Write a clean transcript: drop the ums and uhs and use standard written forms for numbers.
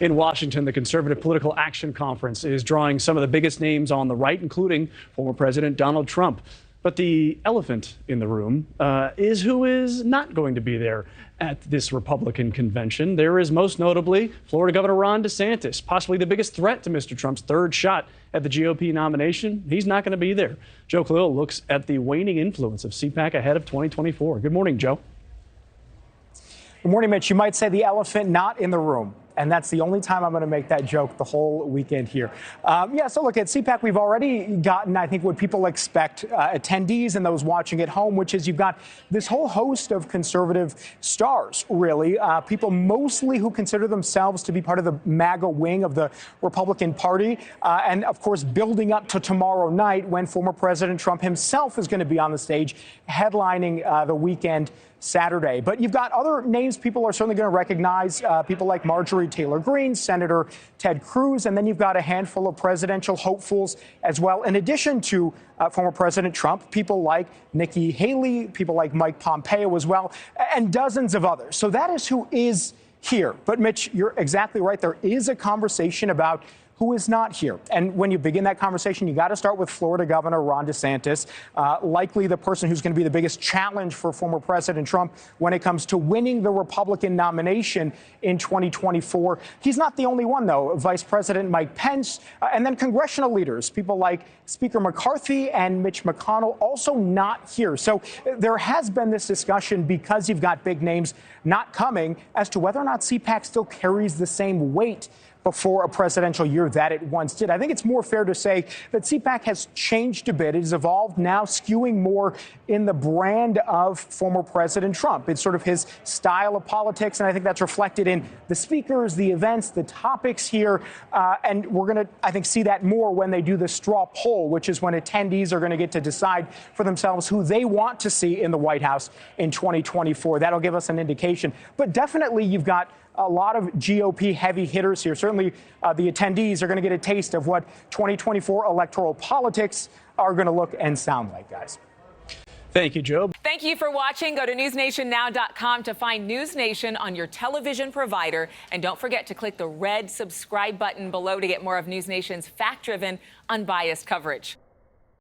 In Washington, the Conservative Political Action Conference is drawing some of the biggest names on the right, including former President Donald Trump. But the elephant in the room is who is not going to be there at this Republican convention. There is most notably Florida Governor Ron DeSantis, possibly the biggest threat to Mr. Trump's third shot at the GOP nomination. He's not going to be there. Joe Khalil looks at the waning influence of CPAC ahead of 2024. Good morning, Joe. Good morning, Mitch. You might say the elephant not in the room. And that's the only time I'm going to make that joke the whole weekend here. So look, at CPAC, we've already gotten, I think, what people expect, attendees and those watching at home, which is you've got this whole host of conservative stars, really, people mostly who consider themselves to be part of the MAGA wing of the Republican Party. And, of course, building up to tomorrow night when former President Trump himself is going to be on the stage headlining the weekend Saturday. But you've got other names people are certainly going to recognize, people like Marjorie Taylor Greene, Senator Ted Cruz, and then you've got a handful of presidential hopefuls as well. In addition to former President Trump, people like Nikki Haley, people like Mike Pompeo as well, and dozens of others. So that is who is here. But Mitch, you're exactly right. There is a conversation about who is not here. And when you begin that conversation, you got to start with Florida Governor Ron DeSantis, likely the person who's going to be the biggest challenge for former President Trump when it comes to winning the Republican nomination in 2024. He's not the only one, though. Vice President Mike Pence, and then congressional leaders, people like Speaker McCarthy and Mitch McConnell, also not here. So there has been this discussion, because you've got big names not coming, as to whether or not CPAC still carries the same weight before a presidential year that it once did. I think it's more fair to say that CPAC has changed a bit. It has evolved now, skewing more in the brand of former President Trump. It's sort of his style of politics, and I think that's reflected in the speakers, the events, the topics here. And we're going to, I think, see that more when they do the straw poll, which is when attendees are going to get to decide for themselves who they want to see in the White House in 2024. That'll give us an indication. But definitely you've got a lot of GOP heavy hitters here. Certainly the attendees are going to get a taste of what 2024 electoral politics are going to look and sound like, guys. Thank you, Joe. Thank you for watching. Go to newsnationnow.com to find News Nation on your television provider. And don't forget to click the red subscribe button below to get more of News Nation's fact-driven, unbiased coverage.